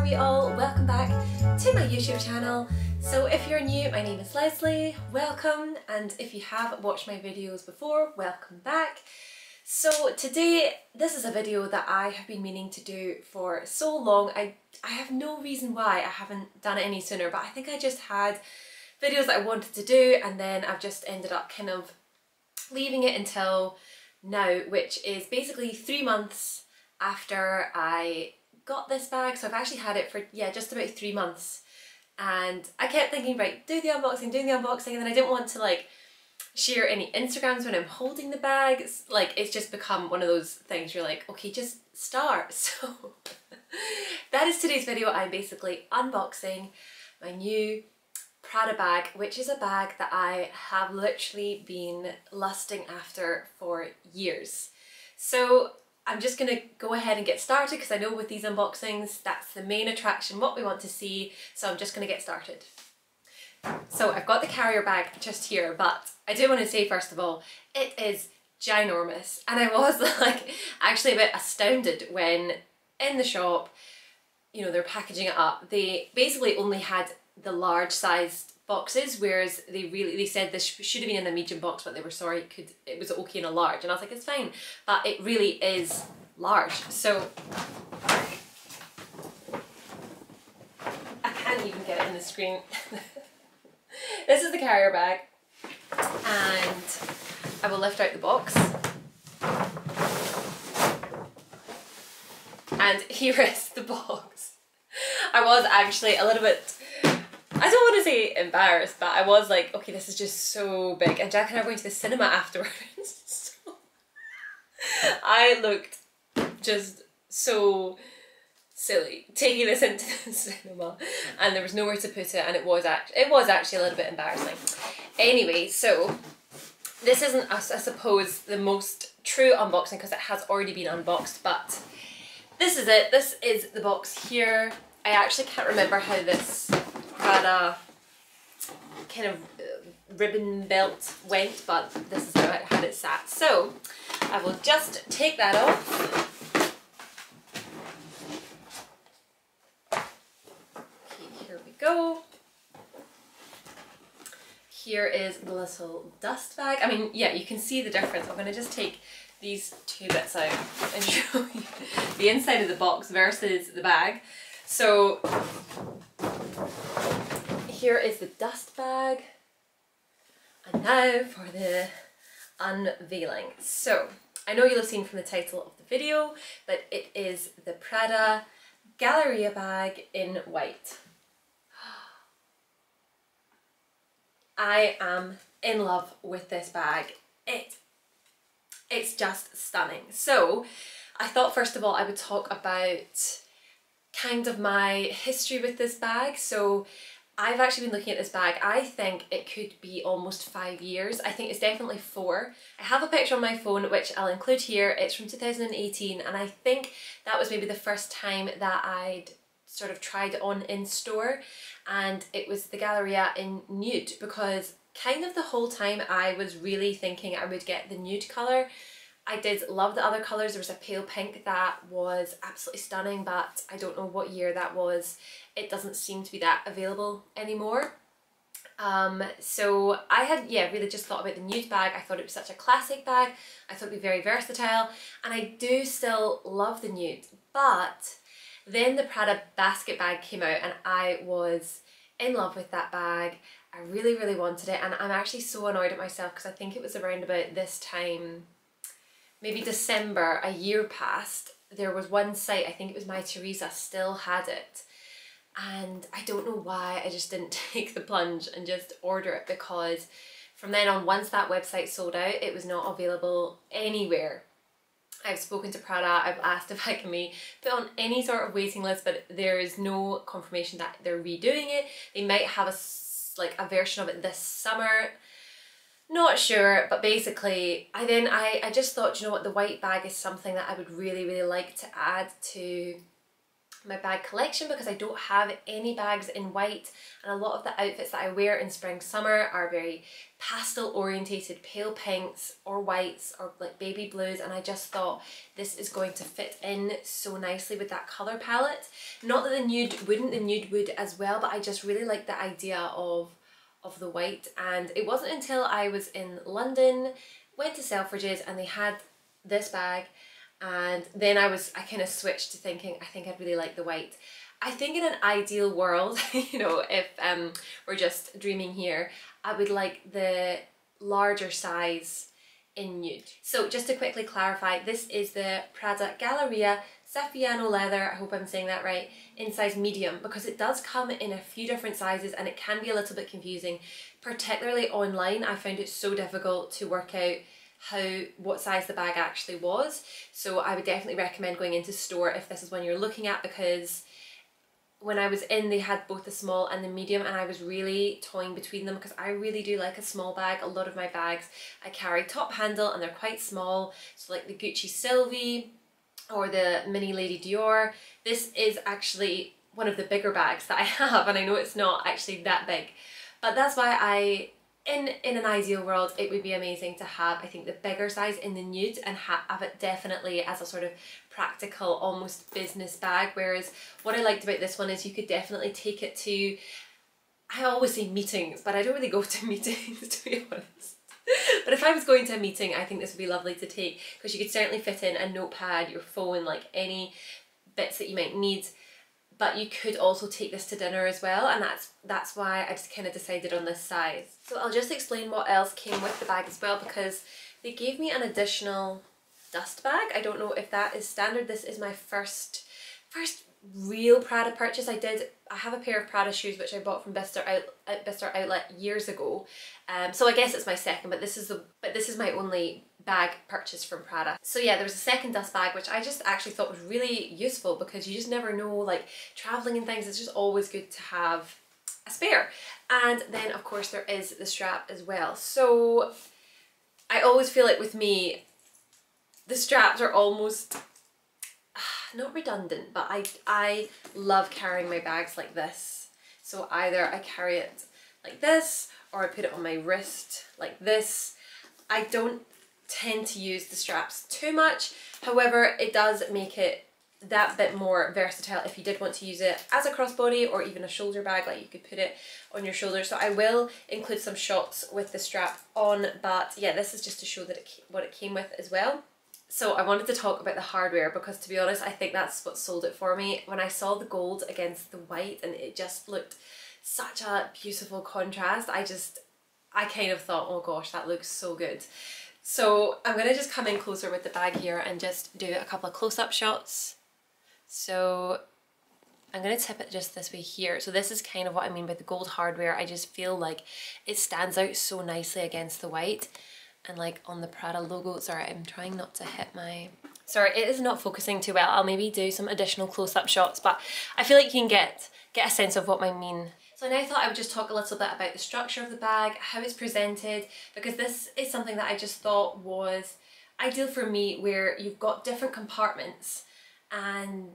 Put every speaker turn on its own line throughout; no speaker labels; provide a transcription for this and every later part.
we all? Welcome back to my YouTube channel. So if you're new, my name is Lesley, welcome, and if you have watched my videos before, welcome back. So today, this is a video that I have been meaning to do for so long. I have no reason why I haven't done it any sooner, but I think I just had videos that I wanted to do and then I've just ended up kind of leaving it until now, which is basically 3 months after I got this bag. So I've actually had it for, yeah, just about 3 months. And I kept thinking, right, do the unboxing, and then I didn't want to like share any Instagrams when I'm holding the bag. It's just become one of those things you're like, okay, just start. So that is today's video. I'm basically unboxing my new Prada bag, which is a bag that I have literally been lusting after for years. So I'm just going to go ahead and get started because I know with these unboxings that's the main attraction, what we want to see, so I'm just going to get started. So I've got the carrier bag just here, but I do want to say first of all, it is ginormous, and I was like actually a bit astounded when in the shop, you know, they're packaging it up. They basically only had the large sized boxes, whereas they said this should have been in a medium box, but they were sorry it was okay in a large, and I was like, it's fine, but it really is large. So I can't even get it in the screen. This is the carrier bag, and I will lift out the box, and here is the box. I was actually a little bit, I don't want to say embarrassed, but I was like, okay, this is just so big, and Jack and I are going to the cinema afterwards, so I looked just so silly taking this into the cinema, and there was nowhere to put it, and it was actually a little bit embarrassing. Anyway, so this isn't, I suppose, the most true unboxing because it has already been unboxed, but this is it. This is the box here. I actually can't remember how this Prada kind of ribbon belt went, but this is how I had it sat. So I will just take that off. Okay, here we go. Here is the little dust bag. I mean, yeah, you can see the difference. I'm going to just take these two bits out and show you the inside of the box versus the bag. So here is the dust bag, and now for the unveiling. So I know you'll have seen from the title of the video, but it is the Prada Galleria bag in white. I am in love with this bag. It's just stunning. So I thought first of all I would talk about kind of my history with this bag. So I've actually been looking at this bag. I think it could be almost 5 years. I think it's definitely 4. I have a picture on my phone which I'll include here. It's from 2018, and I think that was maybe the first time that I'd sort of tried it on in store, and it was the Galleria in nude, because kind of the whole time I was really thinking I would get the nude colour. I did love the other colours. There was a pale pink that was absolutely stunning, but I don't know what year that was. It doesn't seem to be that available anymore. So I had, yeah, really just thought about the nude bag. I thought it was such a classic bag. I thought it would be very versatile, and I do still love the nude. But then the Prada basket bag came out, and I was in love with that bag. I really, really wanted it, and I'm actually so annoyed at myself because I think it was around about this time, maybe December, a year past, there was one site, I think it was My Teresa, still had it. And I don't know why I just didn't take the plunge and just order it, because from then on, once that website sold out, it was not available anywhere. I've spoken to Prada, I've asked if I can be put on any sort of waiting list, but there is no confirmation that they're redoing it. They might have a version of it this summer. Not sure, but basically I just thought, you know what, the white bag is something that I would really, really like to add to my bag collection because I don't have any bags in white, and a lot of the outfits that I wear in spring summer are very pastel orientated, pale pinks or whites or like baby blues, and I just thought this is going to fit in so nicely with that colour palette. Not that the nude would as well, but I just really like the idea of the white. And it wasn't until I was in London, went to Selfridges, and they had this bag, and then I kind of switched to thinking I think I'd really like the white. I think in an ideal world, you know, if we're just dreaming here, I would like the larger size in nude. So just to quickly clarify, this is the Prada Galleria Saffiano leather, I hope I'm saying that right, in size medium, because it does come in a few different sizes and it can be a little bit confusing, particularly online. I found it so difficult to work out what size the bag actually was. So I would definitely recommend going into store if this is one you're looking at, because when I was in, they had both the small and the medium, and I was really toying between them because I really do like a small bag. A lot of my bags I carry top handle and they're quite small, so like the Gucci Sylvie or the mini Lady Dior. This is actually one of the bigger bags that I have, and I know it's not actually that big, but that's why in an ideal world, it would be amazing to have, I think, the bigger size in the nude and have it definitely as a sort of practical, almost business bag. Whereas what I liked about this one is you could definitely take it to, I always say meetings, but I don't really go to meetings to be honest. But if I was going to a meeting, I think this would be lovely to take, because you could certainly fit in a notepad, your phone, like any bits that you might need. But you could also take this to dinner as well, and that's why I just kind of decided on this size. So I'll just explain what else came with the bag as well, because they gave me an additional dust bag. I don't know if that is standard. This is my first real Prada purchase. I have a pair of Prada shoes which I bought from Bicester Outlet years ago. So I guess it's my second, but this is my only bag purchase from Prada. So yeah, there was a second dust bag which I just actually thought was really useful, because you just never know, like traveling and things, it's just always good to have a spare. And then of course there is the strap as well. So I always feel like with me, the straps are almost not redundant, but I love carrying my bags like this. So either I carry it like this, or I put it on my wrist like this. I don't tend to use the straps too much. However, it does make it that bit more versatile if you did want to use it as a crossbody or even a shoulder bag, like you could put it on your shoulder. So I will include some shots with the strap on, but yeah, this is just to show that what it came with as well. So I wanted to talk about the hardware, because to be honest, I think that's what sold it for me. When I saw the gold against the white, and it just looked such a beautiful contrast, I kind of thought, oh gosh, that looks so good. So I'm going to just come in closer with the bag here and just do a couple of close-up shots. So I'm going to tip it just this way here. So this is kind of what I mean by the gold hardware. I just feel like it stands out so nicely against the white. And like on the Prada logo, sorry, I'm trying not to hit my... Sorry, it is not focusing too well. I'll maybe do some additional close-up shots, but I feel like you can get a sense of what I mean. So now I thought I would just talk a little bit about the structure of the bag, how it's presented, because this is something that I just thought was ideal for me, where you've got different compartments and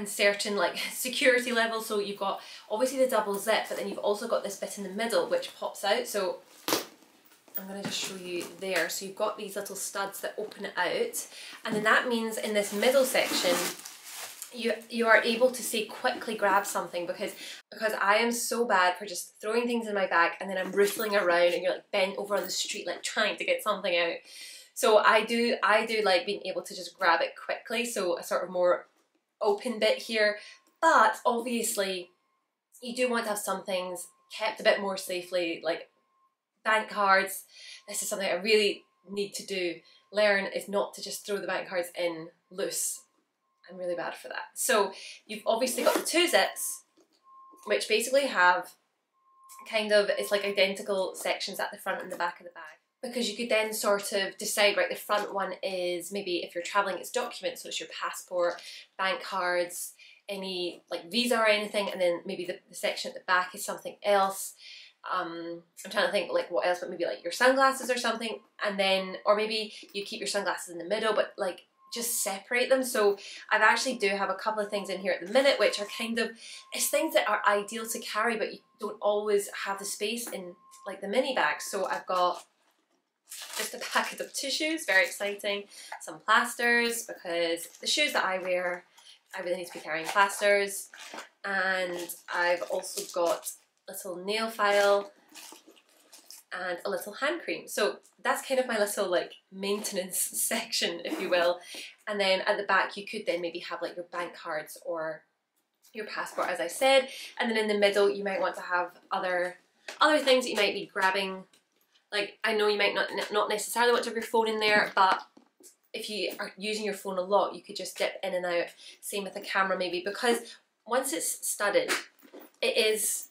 certain like security levels. So you've got obviously the double zip, but then you've also got this bit in the middle which pops out. So I'm going to just show you there. So you've got these little studs that open it out, and then that means in this middle section you are able to say quickly grab something, because I am so bad for just throwing things in my bag and then I'm rustling around and you're like bent over on the street like trying to get something out. So I do like being able to just grab it quickly, so a sort of more open bit here. But obviously you do want to have some things kept a bit more safely, like bank cards. This is something I really need to learn, is not to just throw the bank cards in loose. I'm really bad for that. So you've obviously got the two zips, which basically have kind of, it's like identical sections at the front and the back of the bag, because you could then sort of decide, right, the front one is maybe if you're traveling, it's documents, so it's your passport, bank cards, any like visa or anything, and then maybe the section at the back is something else. I'm trying to think like what else, but maybe like your sunglasses or something, and then, or maybe you keep your sunglasses in the middle, but like just separate them. So I've actually do have a couple of things in here at the minute which are kind of, it's things that are ideal to carry but you don't always have the space in like the mini bags. So I've got just a packet of tissues, very exciting, some plasters because the shoes that I wear I really need to be carrying plasters, and I've also got a little nail file and a little hand cream. So that's kind of my little like maintenance section, if you will. And then at the back you could then maybe have like your bank cards or your passport, as I said. And then in the middle you might want to have other things that you might be grabbing. Like, I know you might not necessarily want to have your phone in there, but if you are using your phone a lot, you could just dip in and out. Same with the camera maybe, because once it's studded, it's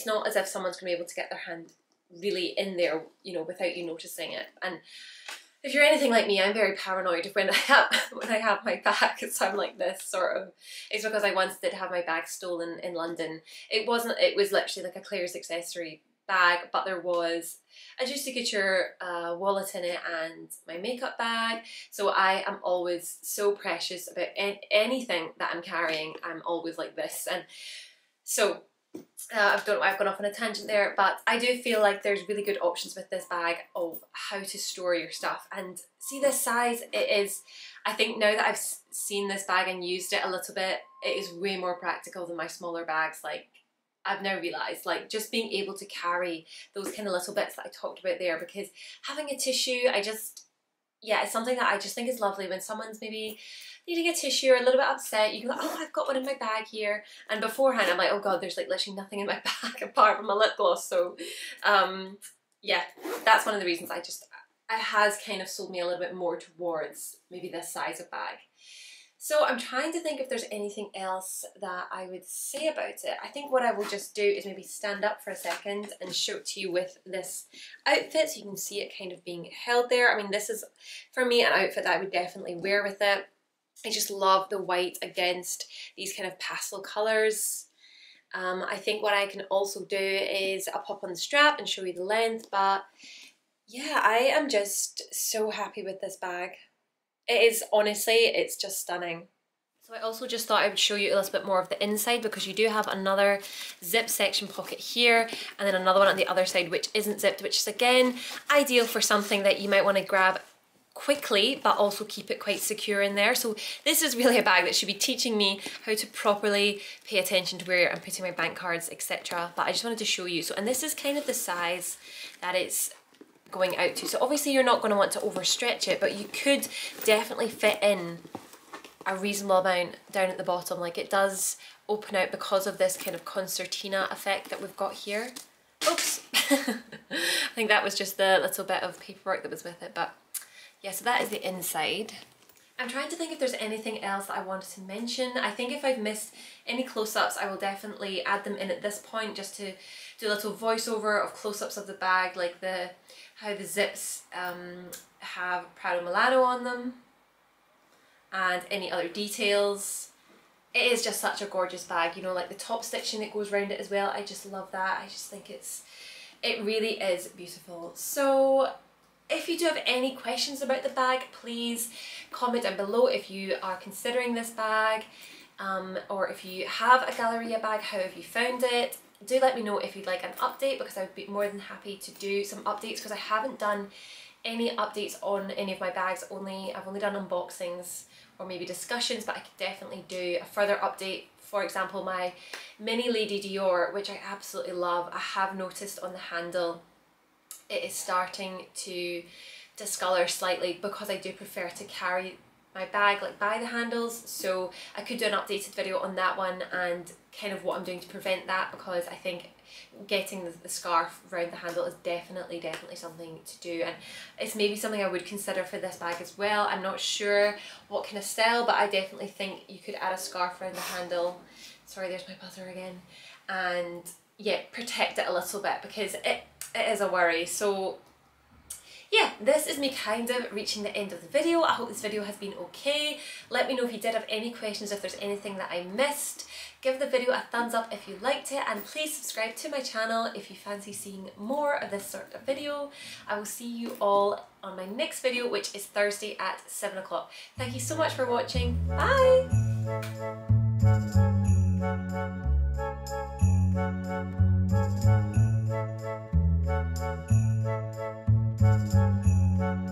not as if someone's going to be able to get their hand really in there, you know, without you noticing it. And if you're anything like me, I'm very paranoid when I have my bag. So I'm like this sort of. It's because I once did have my bag stolen in London. It was literally like a Claire's accessory bag, but there was a Juicy Couture wallet in it and my makeup bag. So I am always so precious about anything that I'm carrying. I'm always like this. And so I've gone off on a tangent there, but I do feel like there's really good options with this bag of how to store your stuff. And see this size, it is, I think now that I've seen this bag and used it a little bit, it is way more practical than my smaller bags. Like, I've now realised, like, just being able to carry those kind of little bits that I talked about there, because having a tissue, it's something that I just think is lovely when someone's maybe needing a tissue or a little bit upset. You can go, oh, I've got one in my bag here. And beforehand, I'm like, oh God, there's like literally nothing in my bag apart from my lip gloss. So, yeah, that's one of the reasons it has kind of sold me a little bit more towards maybe this size of bag. So I'm trying to think if there's anything else that I would say about it. I think what I will just do is maybe stand up for a second and show it to you with this outfit so you can see it kind of being held there. I mean, this is, for me, an outfit that I would definitely wear with it. I just love the white against these kind of pastel colours. I think what I can also do is I'll pop on the strap and show you the length, but yeah, I am just so happy with this bag. It is, honestly, it's just stunning. So I also just thought I would show you a little bit more of the inside, because you do have another zip section pocket here and then another one on the other side which isn't zipped, which is again ideal for something that you might want to grab quickly but also keep it quite secure in there. So this is really a bag that should be teaching me how to properly pay attention to where I'm putting my bank cards, etc. But I just wanted to show you. So, and this is kind of the size that it's going out to. So obviously you're not going to want to overstretch it, but you could definitely fit in a reasonable amount down at the bottom. Like, it does open out because of this kind of concertina effect that we've got here. Oops. I think that was just the little bit of paperwork that was with it, but yeah, so that is the inside. I'm trying to think if there's anything else that I wanted to mention. I think if I've missed any close-ups, I will definitely add them in at this point, just to do a little voiceover of close-ups of the bag, like how the zips have Prada Milano on them and any other details. It is just such a gorgeous bag, you know, like the top stitching that goes around it as well. I just love that. I just think it really is beautiful. So if you do have any questions about the bag, please comment down below if you are considering this bag, or if you have a Galleria bag, how have you found it? Do let me know if you'd like an update, because I would be more than happy to do some updates, because I haven't done any updates on any of my bags. I've only done unboxings or maybe discussions, but I could definitely do a further update. For example, my mini Lady Dior, which I absolutely love. I have noticed on the handle it is starting to discolour slightly, because I do prefer to carry my bag like by the handles. So I could do an updated video on that one and kind of what I'm doing to prevent that, because I think getting the scarf around the handle is definitely something to do, and it's maybe something I would consider for this bag as well. I'm not sure what kind of style, but I definitely think you could add a scarf around the handle. Sorry, there's my buzzer again. And yeah, protect it a little bit, because it is a worry. So yeah, this is me kind of reaching the end of the video. I hope this video has been okay. Let me know if you did have any questions, if there's anything that I missed. Give the video a thumbs up if you liked it, and please subscribe to my channel if you fancy seeing more of this sort of video. I will see you all on my next video, which is Thursday at 7 o'clock. Thank you so much for watching. Bye!